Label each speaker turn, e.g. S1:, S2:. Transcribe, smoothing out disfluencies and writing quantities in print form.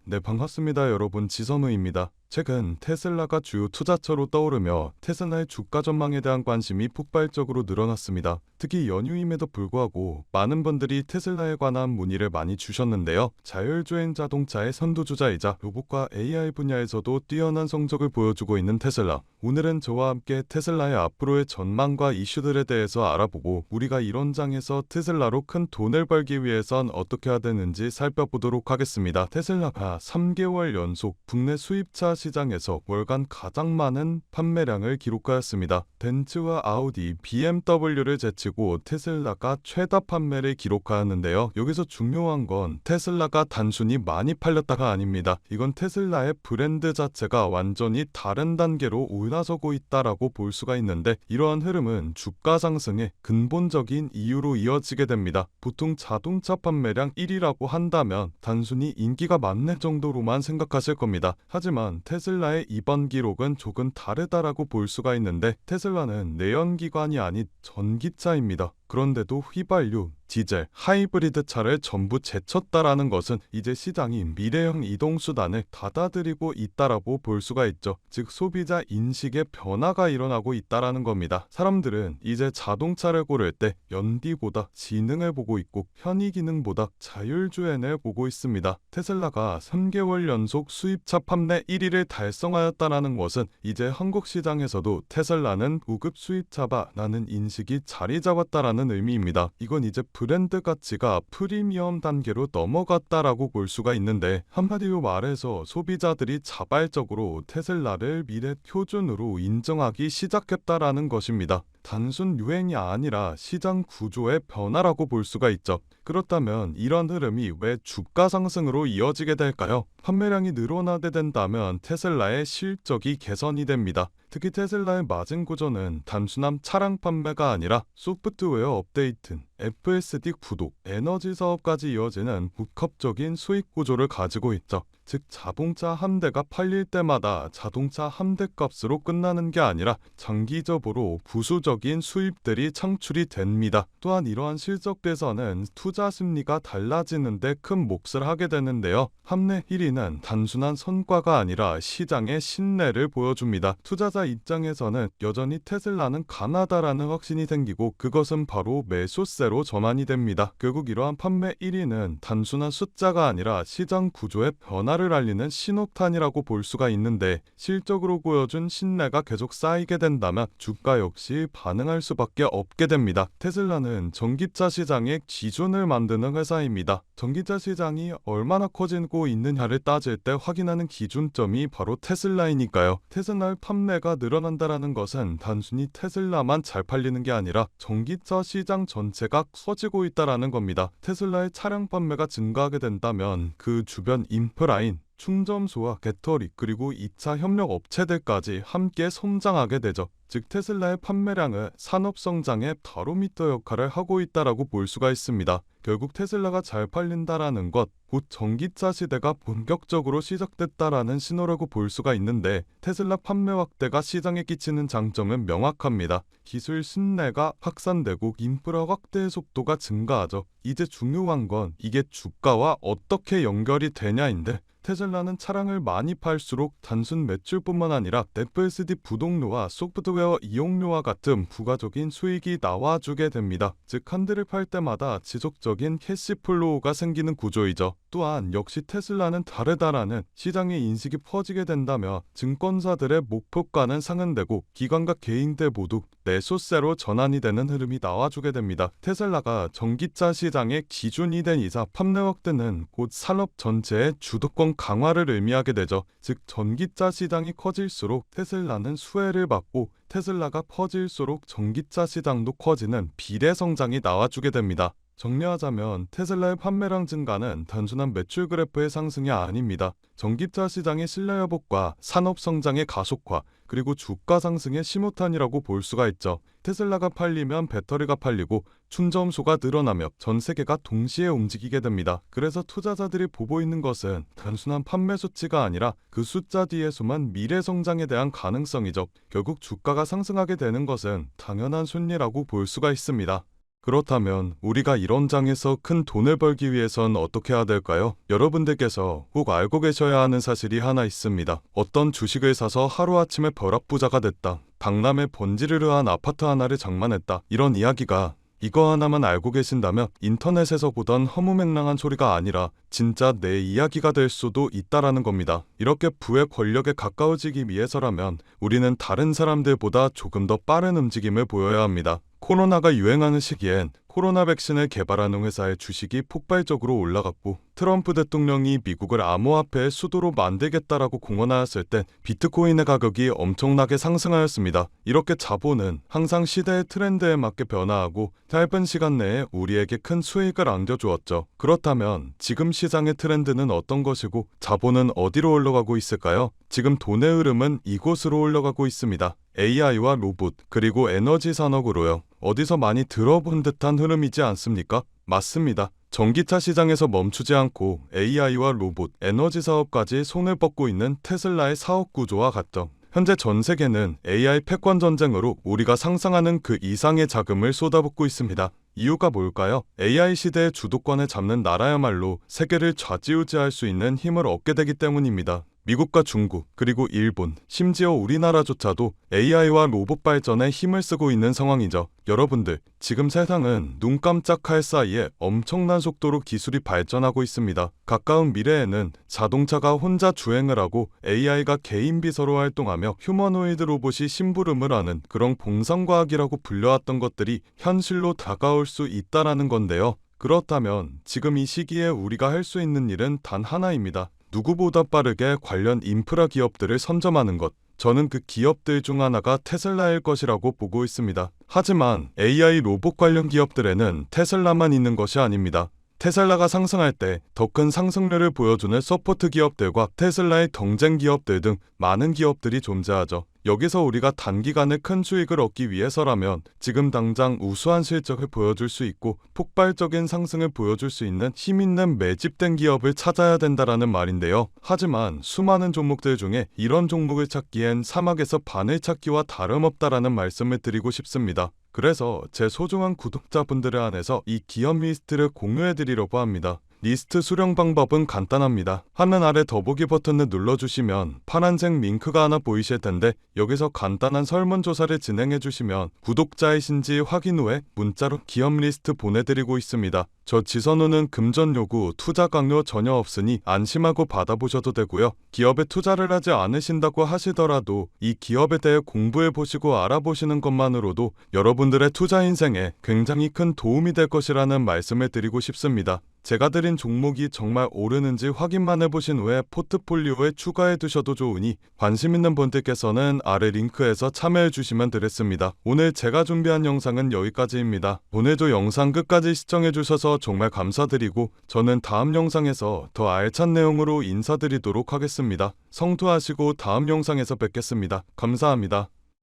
S1: 네, 반갑습니다. 여러분, 지선우입니다. 최근 테슬라가 주요 투자처로 떠오르며 테슬라의 주가 전망에 대한 관심이 폭발적으로 늘어났습니다. 특히 연휴임에도 불구하고 많은 분들이 테슬라에 관한 문의를 많이 주셨는데요. 자율주행 자동차의 선두주자이자 로봇과 AI 분야에서도 뛰어난 성적을 보여주고 있는 테슬라. 오늘은 저와 함께 테슬라의 앞으로의 전망과 이슈들에 대해서 알아보고 우리가 이런 장에서 테슬라로 큰 돈을 벌기 위해선 어떻게 해야 되는지 살펴보도록 하겠습니다. 테슬라가 3개월 연속 국내 수입차 시장에서 월간 가장 많은 판매량을 기록하였습니다. 벤츠와 아우디, BMW를 제치고 테슬라가 최다 판매를 기록하였는데요. 여기서 중요한 건 테슬라가 단순히 많이 팔렸다가 아닙니다. 이건 테슬라의 브랜드 자체가 완전히 다른 단계로 올라서고 있다라고 볼 수가 있는데, 이러한 흐름은 주가 상승의 근본적인 이유로 이어지게 됩니다. 보통 자동차 판매량 1위라고 한다면 단순히 인기가 많네 정도로만 생각하실 겁니다. 하지만 테슬라의 이번 기록은 조금 다르다라고 볼 수가 있는데, 테슬라는 내연기관이 아닌 전기차입니다. 그런데도 휘발유, 디젤, 하이브리드 차를 전부 제쳤다라는 것은 이제 시장이 미래형 이동수단을 받아들이고 있다라고 볼 수가 있죠. 즉 소비자 인식의 변화가 일어나고 있다라는 겁니다. 사람들은 이제 자동차를 고를 때 연비보다 지능을 보고 있고 편의기능보다 자율주행을 보고 있습니다. 테슬라가 3개월 연속 수입차 판매 1위를 달성하였다라는 것은 이제 한국 시장에서도 테슬라는 고급 수입차다라는 인식이 자리 잡았다라는 의미입니다. 이건 이제 브랜드 가치가 프리미엄 단계로 넘어갔다라고 볼 수가 있는데, 한마디로 말해서 소비자들이 자발적으로 테슬라를 미래 표준으로 인정하기 시작했다라는 것입니다. 단순 유행이 아니라 시장 구조의 변화라고 볼 수가 있죠. 그렇다면 이런 흐름이 왜 주가 상승으로 이어지게 될까요? 판매량이 늘어나게 된다면 테슬라의 실적이 개선이 됩니다. 특히 테슬라의 마진 구조는 단순한 차량 판매가 아니라 소프트웨어 업데이트, FSD 구독, 에너지 사업까지 이어지는 복합적인 수익 구조를 가지고 있죠. 즉 자동차 한 대가 팔릴 때마다 자동차 한 대 값으로 끝나는 게 아니라 장기적으로 부수적인 수입들이 창출이 됩니다. 또한 이러한 실적 개선은 투자 심리가 달라지는데 큰 몫을 하게 되는데요. 함내 1위는 단순한 성과가 아니라 시장의 신뢰를 보여줍니다. 투자자 입장에서는 여전히 테슬라는 강하다라는 확신이 생기고, 그것은 바로 매수세로 전환이 됩니다. 결국 이러한 판매 1위는 단순한 숫자가 아니라 시장 구조의 변화를 알리는 신호탄이라고 볼 수가 있는데, 실적으로 보여준 신뢰가 계속 쌓이게 된다면 주가 역시 반응할 수밖에 없게 됩니다. 테슬라는 전기차 시장의 기준을 만드는 회사입니다. 전기차 시장이 얼마나 커지고 있느냐를 따질 때 확인하는 기준점이 바로 테슬라이니까요. 테슬라의 판매가 늘어난다라는 것은 단순히 테슬라만 잘 팔리는 게 아니라 전기차 시장 전체가 커지고 있다라는 겁니다. 테슬라의 차량 판매가 증가하게 된다면 그 주변 인프라인 충전소와 배터리, 그리고 2차 협력 업체들까지 함께 성장하게 되죠. 즉 테슬라의 판매량은 산업 성장의 바로미터 역할을 하고 있다라고 볼 수가 있습니다. 결국 테슬라가 잘 팔린다라는 것, 곧 전기차 시대가 본격적으로 시작됐다라는 신호라고 볼 수가 있는데, 테슬라 판매 확대가 시장에 끼치는 장점은 명확합니다. 기술 신뢰가 확산되고 인프라 확대의 속도가 증가하죠. 이제 중요한 건 이게 주가와 어떻게 연결이 되냐인데, 테슬라는 차량을 많이 팔수록 단순 매출뿐만 아니라 FSD 부동료와 소프트웨어 이용료와 같은 부가적인 수익이 나와주게 됩니다. 즉 한 대를 팔 때마다 지속적인 캐시플로우가 생기는 구조이죠. 또한 역시 테슬라는 다르다라는 시장의 인식이 퍼지게 된다면 증권사들의 목표가는 상한되고 기관과 개인들 모두 매수세로 전환이 되는 흐름이 나와주게 됩니다. 테슬라가 전기차 시장의 기준이 된 이상 판매 확대는 곧 산업 전체의 주도권 강화를 의미하게 되죠. 즉 전기차 시장이 커질수록 테슬라는 수혜를 받고, 테슬라가 퍼질수록 전기차 시장도 커지는 비례 성장이 나와주게 됩니다. 정리하자면 테슬라의 판매량 증가는 단순한 매출 그래프의 상승이 아닙니다. 전기차 시장의 신뢰 회복과 산업 성장의 가속화, 그리고 주가 상승의 심호탄이라고 볼 수가 있죠. 테슬라가 팔리면 배터리가 팔리고 충전소가 늘어나며 전 세계가 동시에 움직이게 됩니다. 그래서 투자자들이 보고 있는 것은 단순한 판매 수치가 아니라 그 숫자 뒤에 숨은 미래 성장에 대한 가능성이죠. 결국 주가가 상승하게 되는 것은 당연한 순리라고 볼 수가 있습니다. 그렇다면 우리가 이런 장에서 큰 돈을 벌기 위해선 어떻게 해야 될까요? 여러분들께서 꼭 알고 계셔야 하는 사실이 하나 있습니다. 어떤 주식을 사서 하루아침에 벼락부자가 됐다. 강남에 번지르르한 아파트 하나를 장만했다. 이런 이야기가 이거 하나만 알고 계신다면 인터넷에서 보던 허무맹랑한 소리가 아니라 진짜 내 이야기가 될 수도 있다라는 겁니다. 이렇게 부의 권력에 가까워지기 위해서라면 우리는 다른 사람들보다 조금 더 빠른 움직임을 보여야 합니다. 코로나가 유행하는 시기엔 코로나 백신을 개발하는 회사의 주식이 폭발적으로 올라갔고, 트럼프 대통령이 미국을 암호화폐의 수도로 만들겠다라고 공언하였을 때 비트코인의 가격이 엄청나게 상승하였습니다. 이렇게 자본은 항상 시대의 트렌드에 맞게 변화하고 짧은 시간 내에 우리에게 큰 수익을 안겨주었죠. 그렇다면 지금 시장의 트렌드는 어떤 것이고 자본은 어디로 올라가고 있을까요? 지금 돈의 흐름은 이곳으로 올라가고 있습니다. AI와 로봇, 그리고 에너지 산업으로요. 어디서 많이 들어본 듯한 흐름이지 않습니까? 맞습니다. 전기차 시장에서 멈추지 않고 AI와 로봇, 에너지 사업까지 손을 뻗고 있는 테슬라의 사업 구조와 같죠. 현재 전 세계는 AI 패권 전쟁으로 우리가 상상하는 그 이상의 자금을 쏟아붓고 있습니다. 이유가 뭘까요? AI 시대의 주도권을 잡는 나라야말로 세계를 좌지우지할 수 있는 힘을 얻게 되기 때문입니다. 미국과 중국, 그리고 일본, 심지어 우리나라조차도 AI와 로봇 발전에 힘을 쓰고 있는 상황이죠. 여러분들, 지금 세상은 눈 깜짝할 사이에 엄청난 속도로 기술이 발전하고 있습니다. 가까운 미래에는 자동차가 혼자 주행을 하고 AI가 개인 비서로 활동하며 휴머노이드 로봇이 심부름을 하는 그런 공상과학이라고 불려왔던 것들이 현실로 다가올 수 있다라는 건데요. 그렇다면 지금 이 시기에 우리가 할 수 있는 일은 단 하나입니다. 누구보다 빠르게 관련 인프라 기업들을 선점하는 것. 저는 그 기업들 중 하나가 테슬라일 것이라고 보고 있습니다. 하지만 AI 로봇 관련 기업들에는 테슬라만 있는 것이 아닙니다. 테슬라가 상승할 때 더 큰 상승률을 보여주는 서포트 기업들과 테슬라의 경쟁 기업들 등 많은 기업들이 존재하죠. 여기서 우리가 단기간에 큰 수익을 얻기 위해서라면 지금 당장 우수한 실적을 보여줄 수 있고 폭발적인 상승을 보여줄 수 있는 힘있는 매집된 기업을 찾아야 된다라는 말인데요. 하지만 수많은 종목들 중에 이런 종목을 찾기엔 사막에서 바늘 찾기와 다름없다라는 말씀을 드리고 싶습니다. 그래서 제 소중한 구독자분들에 한해서 이 기업 리스트를 공유해드리려고 합니다. 리스트 수령 방법은 간단합니다. 화면 아래 더보기 버튼을 눌러주시면 파란색 링크가 하나 보이실 텐데 여기서 간단한 설문조사를 진행해주시면 구독자이신지 확인 후에 문자로 기업 리스트 보내드리고 있습니다. 저 지선우는 금전 요구, 투자 강요 전혀 없으니 안심하고 받아보셔도 되고요. 기업에 투자를 하지 않으신다고 하시더라도 이 기업에 대해 공부해보시고 알아보시는 것만으로도 여러분들의 투자 인생에 굉장히 큰 도움이 될 것이라는 말씀을 드리고 싶습니다. 제가 드린 종목이 정말 오르는지 확인만 해보신 후에 포트폴리오에 추가해 두셔도 좋으니 관심 있는 분들께서는 아래 링크에서 참여해 주시면 되겠습니다. 오늘 제가 준비한 영상은 여기까지입니다. 오늘도 영상 끝까지 시청해 주셔서 정말 감사드리고 저는 다음 영상에서 더 알찬 내용으로 인사드리도록 하겠습니다. 성투하시고 다음 영상에서 뵙겠습니다. 감사합니다.